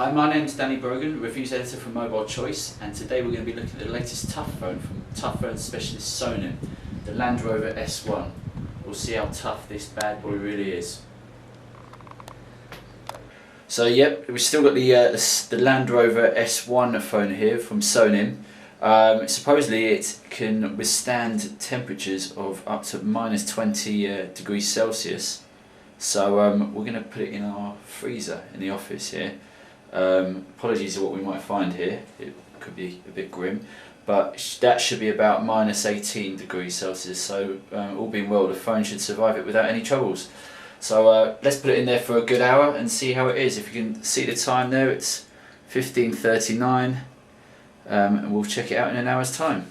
Hi, my name's Danny Brogan, reviews editor for Mobile Choice, and today we're going to be looking at the latest tough phone from tough phone specialist Sonim, the Land Rover S1. We'll see how tough this bad boy really is. So yep, we've still got the Land Rover S1 phone here from Sonim. Supposedly it can withstand temperatures of up to -20 degrees Celsius. So we're going to put it in our freezer in the office here. Apologies for what we might find here, it could be a bit grim, but that should be about -18 degrees Celsius, so all being well the phone should survive it without any troubles. So let's put it in there for a good hour and see how it is. If you can see the time there, it's 15:39, and we'll check it out in an hour's time.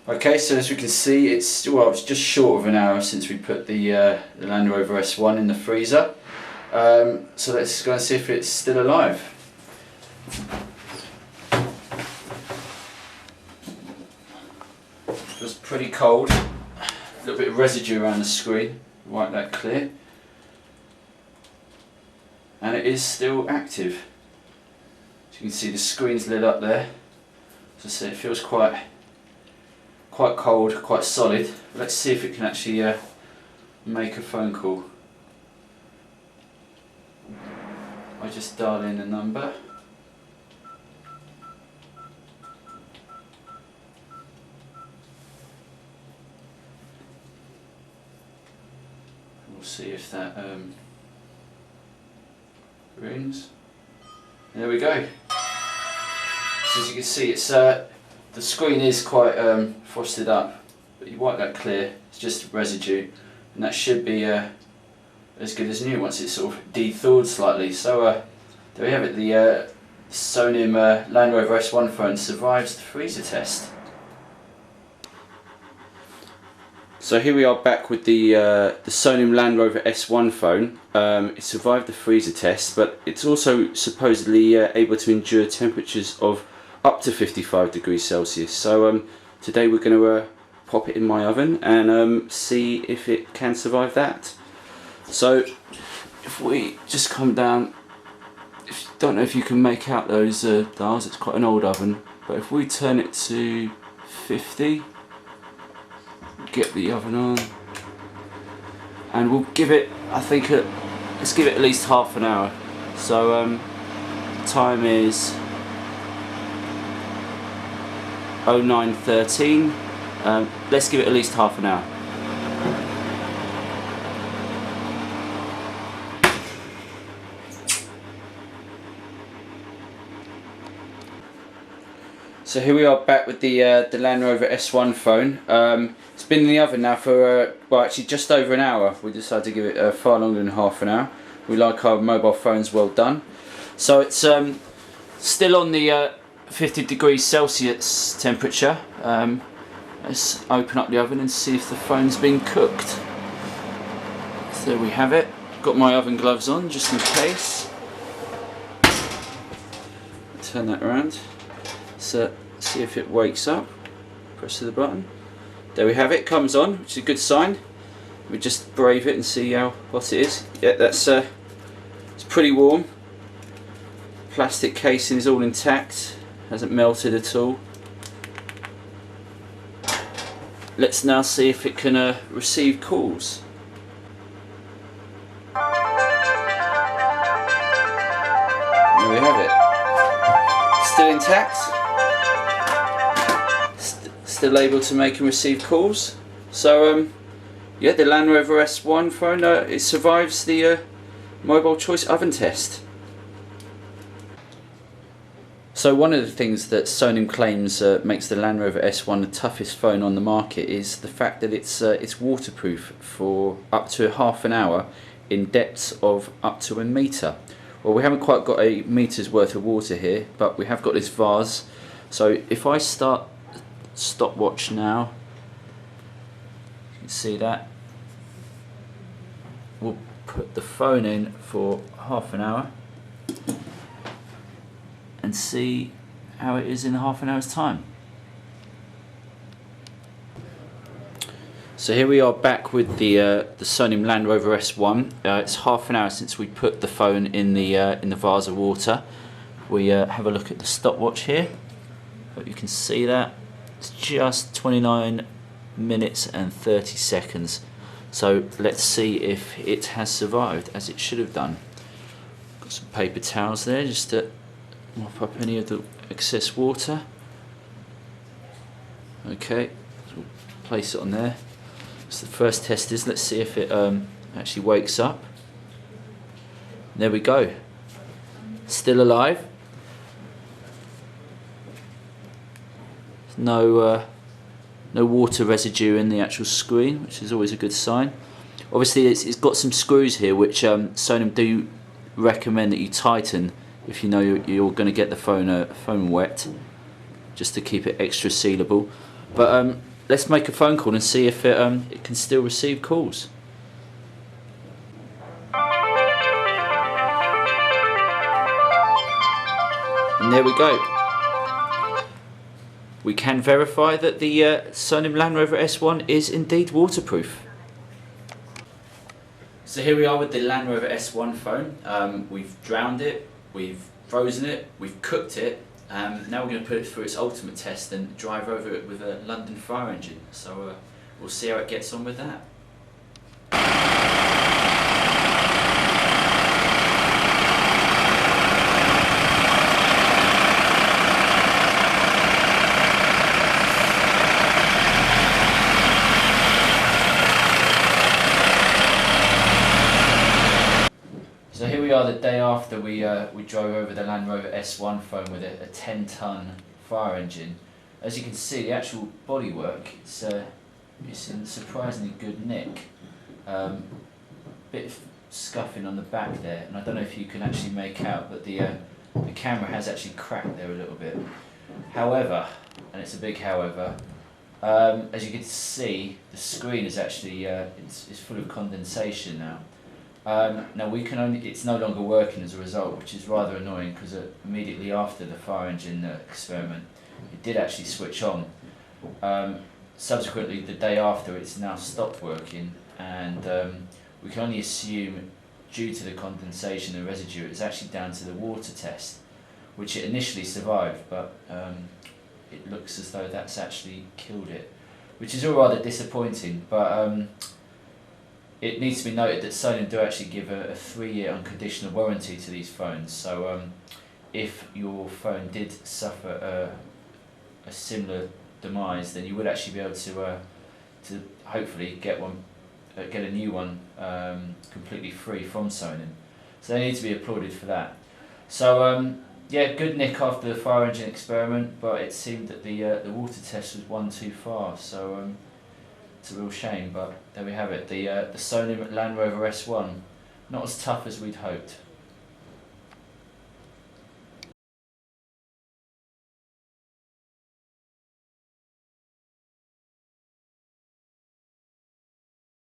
Okay, so as we can see, it's just short of an hour since we put the Land Rover S1 in the freezer. So let's go and see if it's still alive. Feels pretty cold. A little bit of residue around the screen. Wipe that clear. And it is still active. As you can see, the screen's lit up there. As I say, it feels quite cold, quite solid. Let's see if it can actually make a phone call. I just dial in the number. We'll see if that rings. There we go. So as you can see, it's the screen is quite frosted up, but you wipe that clear, it's just residue, and that should be as good as new once it's sort of de-thawed slightly. So there we have it, the Sonim Land Rover S1 phone survives the freezer test. So here we are back with the Sonim Land Rover S1 phone. It survived the freezer test, but it's also supposedly able to endure temperatures of up to 55 degrees Celsius. So today we're going to pop it in my oven and see if it can survive that. So if we just come down, don't know if you can make out those dials, it's quite an old oven, but if we turn it to 50, get the oven on, and we'll give it, I think, let's give it at least half an hour. So time is 09:13. Let's give it at least half an hour. So here we are back with the Land Rover S1 phone. It's been in the oven now for well, actually just over an hour. We decided to give it far longer than half an hour. We like our mobile phones well done. So it's still on the 50 degrees Celsius temperature. Let's open up the oven and see if the phone's been cooked. So there we have it. Got my oven gloves on just in case. Turn that around. So see if it wakes up. Press the button. There we have it. Comes on, which is a good sign. We just brave it and see how hot it is. Yeah, that's it's pretty warm. Plastic casing is all intact. Hasn't melted at all. Let's now see if it can receive calls. There we have it. Still intact. Still able to make and receive calls. So yeah, the Land Rover S1 phone, it survives the Mobile Choice oven test. So one of the things that Sonim claims makes the Land Rover S1 the toughest phone on the market is the fact that it's waterproof for up to half an hour in depths of up to a metre. Well, we haven't quite got a metre's worth of water here, but we have got this vase. So if I start stopwatch now, you can see that. We'll put the phone in for half an hour and see how it is in half an hour's time. So here we are back with the Sonim Land Rover S1. It's half an hour since we put the phone in the vase of water. We have a look at the stopwatch here. Hope you can see that. It's just 29 minutes and 30 seconds. So let's see if it has survived, as it should have done. Got some paper towels there just to mop up any of the excess water. Okay, so we'll place it on there. So the first test is, let's see if it actually wakes up. There we go. Still alive. No water residue in the actual screen, which is always a good sign. Obviously it's got some screws here which Sonim do recommend that you tighten if you know you're going to get the phone wet, just to keep it extra sealable. But let's make a phone call and see if it can still receive calls. And there we go. We can verify that the Sonim Land Rover S1 is indeed waterproof. So here we are with the Land Rover S1 phone. We've drowned it, we've frozen it, we've cooked it. Now we're going to put it through its ultimate test and drive over it with a London fire engine. So we'll see how it gets on with that. So here we are the day after we drove over the Land Rover S1 phone with a 10-ton fire engine. As you can see, the actual bodywork, it's in surprisingly good nick. Bit of scuffing on the back there, and I don't know if you can actually make out, but the camera has actually cracked there a little bit. However, and it's a big however, as you can see, the screen is actually it's full of condensation now. Now it's no longer working as a result, which is rather annoying, because immediately after the fire engine experiment it did actually switch on. Subsequently, the day after, it's now stopped working, and we can only assume, due to the condensation and residue, it's actually down to the water test, which it initially survived, but it looks as though that's actually killed it, which is all rather disappointing. But it needs to be noted that Sonim do actually give a 3-year unconditional warranty to these phones, so if your phone did suffer a similar demise, then you would actually be able to hopefully get a new one completely free from Sonim. So they need to be applauded for that. So yeah, good nick after the fire engine experiment, but it seemed that the water test was one too far. So it's a real shame, but there we have it. The Sonim Land Rover S1, not as tough as we'd hoped.